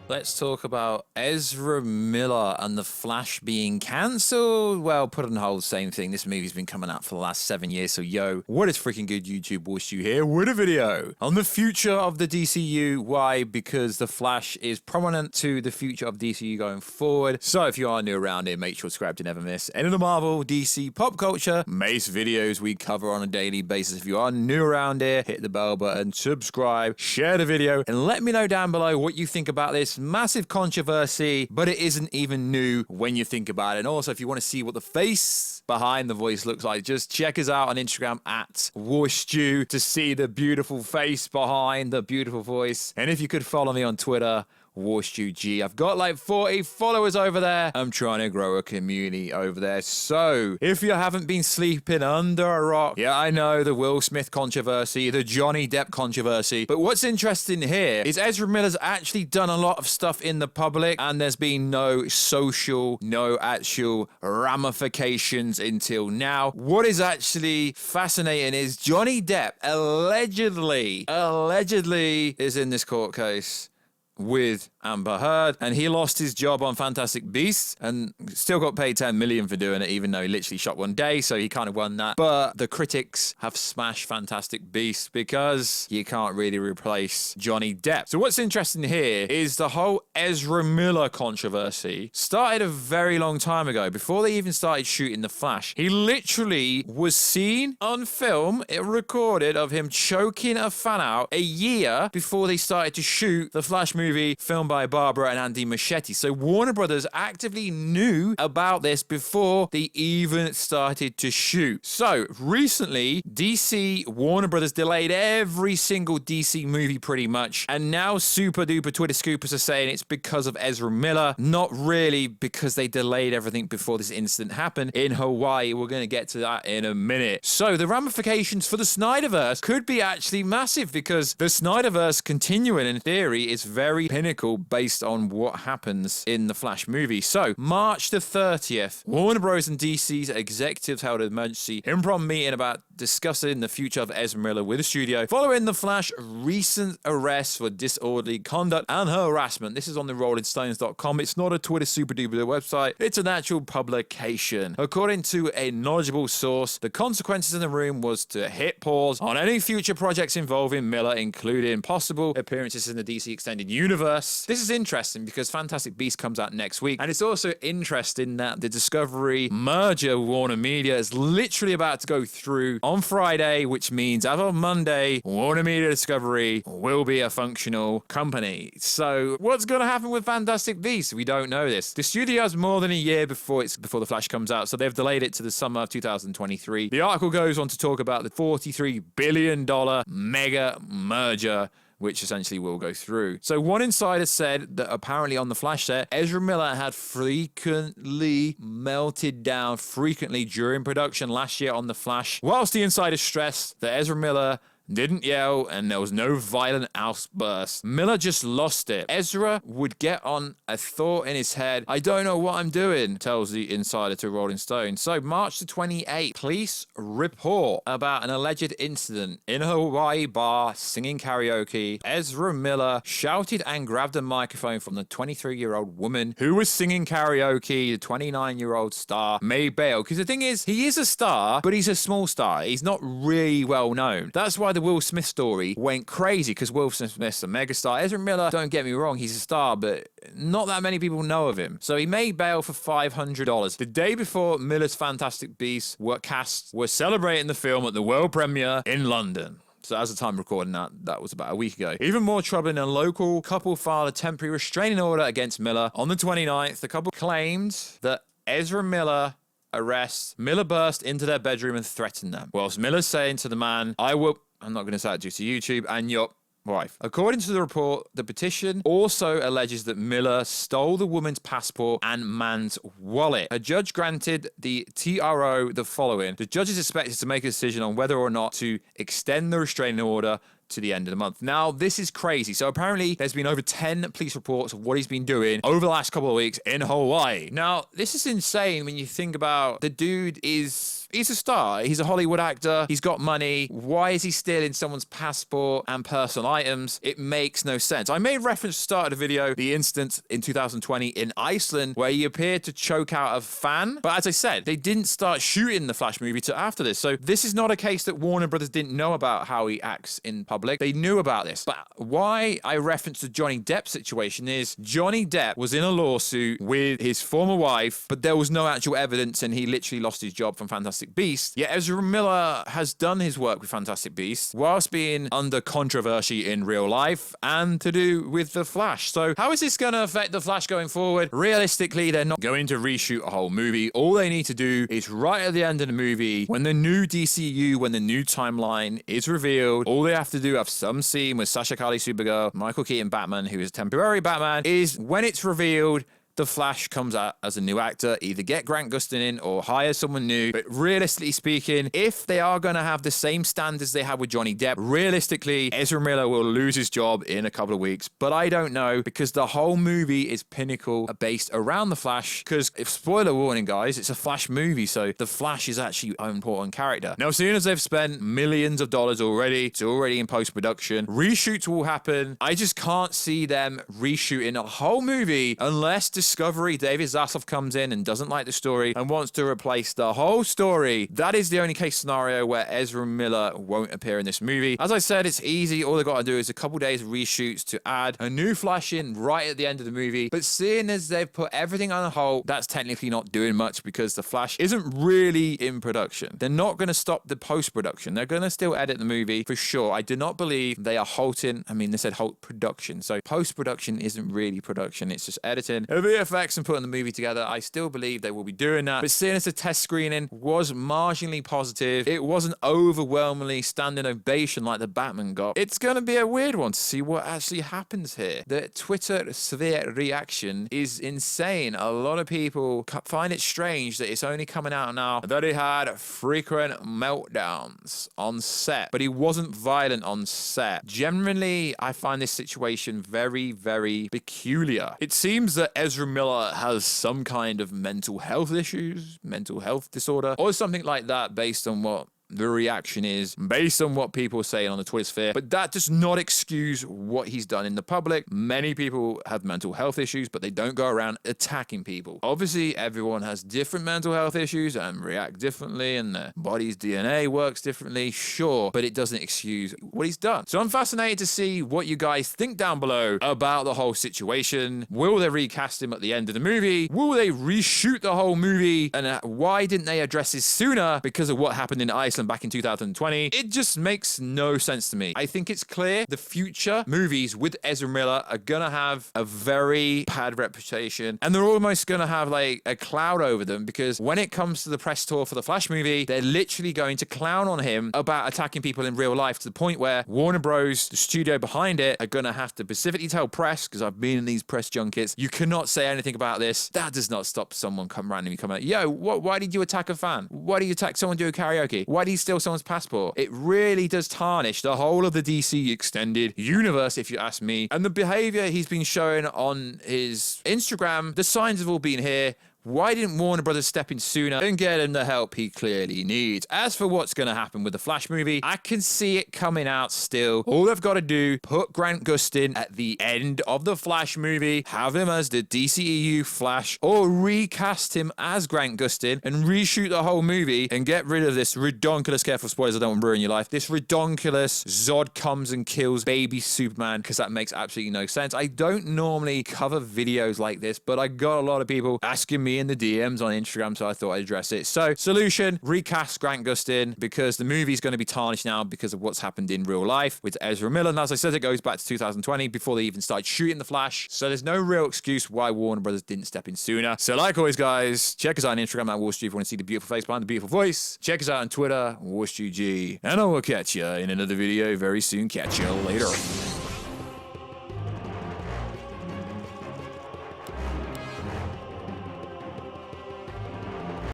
Let's talk about Ezra Miller and The Flash being cancelled. Well, put on hold, same thing. This movie's been coming out for the last 7 years, so yo, what is freaking good, YouTube? Wish you here with a video on the future of the DCU. Why? Because The Flash is prominent to the future of DCU going forward. So if you are new around here, make sure to subscribe to never miss any of the Marvel, DC, pop culture, Mace videos we cover on a daily basis. If you are new around here, hit the bell button, subscribe, share the video, and let me know down below what you think about this massive controversy, but it isn't even new when you think about it. And also, if you want to see what the face behind the voice looks like, just check us out on Instagram at WarStew to see the beautiful face behind the beautiful voice. And if you could follow me on Twitter, WarStewG. I've got like 40 followers over there. I'm trying to grow a community over there. So if you haven't been sleeping under a rock, yeah, I know the Will Smith controversy, the Johnny Depp controversy, but what's interesting here is Ezra Miller's actually done a lot of stuff in the public and there's been no actual ramifications until now. What is actually fascinating is Johnny Depp allegedly is in this court case with Amber Heard, and he lost his job on Fantastic Beasts and still got paid $10 million for doing it, even though he literally shot one day, so he kind of won that. But the critics have smashed Fantastic Beasts because you can't really replace Johnny Depp. So what's interesting here is the whole Ezra Miller controversy started a very long time ago, before they even started shooting The Flash. He literally was seen on film, it recorded, of him choking a fan out a year before they started to shoot the Flash movie filmed by Barbara and Andy Muschietti. So Warner Brothers actively knew about this before they even started to shoot. So recently, Warner Brothers delayed every single DC movie pretty much, and now super duper Twitter scoopers are saying it's because of Ezra Miller, not really because they delayed everything before this incident happened in Hawaii. We're going to get to that in a minute. So the ramifications for the SnyderVerse could be actually massive, because the SnyderVerse continuing in theory is very pinnacle based on what happens in the Flash movie. So, March the 30th, Warner Bros. And DC's executives held an emergency impromptu meeting about discussing the future of Ezra Miller with the studio following the Flash recent arrest for disorderly conduct and harassment. This is on the RollingStones.com. It's not a Twitter super duper website. It's an actual publication. According to a knowledgeable source, the consequences in the room was to hit pause on any future projects involving Miller, including possible appearances in the DC Extended Universe. This is interesting because Fantastic Beasts comes out next week, and it's also interesting that the Discovery merger with Warner Media is literally about to go through on Friday, which means as of Monday, Warner Media Discovery will be a functional company. So what's going to happen with Fantastic Beasts? We don't know this. The studio has more than a year before The Flash comes out, so they've delayed it to the summer of 2023. The article goes on to talk about the $43 billion mega merger, which essentially will go through. So one insider said that apparently on the Flash set, Ezra Miller had frequently melted down during production last year on the Flash, whilst the insider stressed that Ezra Miller didn't yell and there was no violent outbursts. Miller just lost it. Ezra would get on a thought in his head. I don't know what I'm doing, tells the insider to Rolling Stone. So March the 28th, police report about an alleged incident in a Hawaii bar singing karaoke. Ezra Miller shouted and grabbed a microphone from the 23-year-old woman who was singing karaoke. The 29-year-old star made bail. Because the thing is, he is a star, but he's a small star. He's not really well known. That's why the Will Smith story went crazy, because Will Smith's a megastar. Ezra Miller, don't get me wrong, he's a star, but not that many people know of him. So he made bail for $500. The day before Miller's Fantastic Beasts were celebrating the film at the world premiere in London. So as the time recording that was about a week ago. Even more troubling, a local couple filed a temporary restraining order against Miller. On the 29th, the couple claimed that Ezra Miller burst into their bedroom and threatened them, whilst Miller's saying to the man, I'm not going to say it due to YouTube, and your wife. According to the report, the petition also alleges that Miller stole the woman's passport and man's wallet. A judge granted the TRO the following. The judge is expected to make a decision on whether or not to extend the restraining order to the end of the month. Now, this is crazy. So apparently there's been over 10 police reports of what he's been doing over the last couple of weeks in Hawaii. Now, this is insane when you think about the dude is He's a star. He's a Hollywood actor. He's got money. Why is he stealing someone's passport and personal items? It makes no sense. I made reference to the start of the video, the instance in 2020 in Iceland where he appeared to choke out a fan. But as I said, they didn't start shooting the Flash movie till after this. So this is not a case that Warner Brothers didn't know about how he acts in public. They knew about this. But why I referenced the Johnny Depp situation is Johnny Depp was in a lawsuit with his former wife, but there was no actual evidence and he literally lost his job from Fantastic Beasts. Yet Ezra Miller has done his work with Fantastic Beasts whilst being under controversy in real life and to do with the Flash. So how is this going to affect the Flash going forward? Realistically, they're not going to reshoot a whole movie. All they need to do is right at the end of the movie, when the new DCU, when the new timeline is revealed, all they have to do, have some scene with Sasha Calle Supergirl, Michael Keaton Batman, who is temporary Batman, is when it's revealed, the Flash comes out as a new actor, either get Grant Gustin in or hire someone new. But realistically speaking, if they are going to have the same standards they had with Johnny Depp, realistically, Ezra Miller will lose his job in a couple of weeks. But I don't know, because the whole movie is pinnacle based around the Flash. Because if, spoiler warning, guys, it's a Flash movie, so the Flash is actually an important character. Now, as soon as they've spent millions of dollars already, it's already in post-production, reshoots will happen. I just can't see them reshooting a whole movie unless Discovery, David Zaslav comes in and doesn't like the story and wants to replace the whole story. That is the only case scenario where Ezra Miller won't appear in this movie. As I said, it's easy. All they've got to do is a couple days of reshoots to add a new Flash in right at the end of the movie. But seeing as they've put everything on hold, that's technically not doing much because the Flash isn't really in production. They're not going to stop the post-production. They're going to still edit the movie for sure. I do not believe they are halting. I mean, they said halt production. So post-production isn't really production. It's just editing VFX and putting the movie together. I still believe they will be doing that. But seeing as the test screening was marginally positive, it wasn't overwhelmingly standing ovation like the Batman got. It's going to be a weird one to see what actually happens here. The Twitter sphere reaction is insane. A lot of people find it strange that it's only coming out now that he had frequent meltdowns on set, but he wasn't violent on set. Generally, I find this situation very, very peculiar. It seems that Ezra Miller has some kind of mental health issues, mental health disorder, or something like that based on what the reaction is, based on what people are saying on the Twitter sphere. But that does not excuse what he's done in the public. Many people have mental health issues, but they don't go around attacking people. Obviously, everyone has different mental health issues and react differently, and their body's DNA works differently, sure, but it doesn't excuse what he's done. So I'm fascinated to see what you guys think down below about the whole situation. Will they recast him at the end of the movie? Will they reshoot the whole movie? And why didn't they address this sooner because of what happened in Iceland back in 2020? It just makes no sense to me. I think it's clear the future movies with Ezra Miller are gonna have a very bad reputation, and they're almost gonna have like a cloud over them, because when it comes to the press tour for the Flash movie, they're literally going to clown on him about attacking people in real life, to the point where Warner Bros, the studio behind it, are gonna have to specifically tell press, because I've been in these press junkets, you cannot say anything about this. That does not stop someone randomly coming out, yo, why did you attack a fan? Why did you attack someone doing karaoke? Why did you steal someone's passport? It really does tarnish the whole of the DC extended universe, if you ask me. And the behavior he's been showing on his Instagram, the signs have all been here. Why didn't Warner Brothers step in sooner and get him the help he clearly needs? As for what's going to happen with the Flash movie, I can see it coming out still. All they've got to do, put Grant Gustin at the end of the Flash movie, have him as the DCEU Flash, or recast him as Grant Gustin and reshoot the whole movie and get rid of this redonkulous, careful spoilers, I don't want to ruin your life, this redonkulous Zod comes and kills baby Superman, because that makes absolutely no sense. I don't normally cover videos like this, but I got a lot of people asking me in the DMs on Instagram, so I thought I'd address it. So, solution, recast Grant Gustin, because the movie's going to be tarnished now because of what's happened in real life with Ezra Miller. And as I said, it goes back to 2020 before they even started shooting The Flash. So there's no real excuse why Warner Brothers didn't step in sooner. So like always, guys, check us out on Instagram at WarStew if you want to see the beautiful face behind the beautiful voice. Check us out on Twitter, WarStewG. And I will catch you in another video very soon. Catch you later.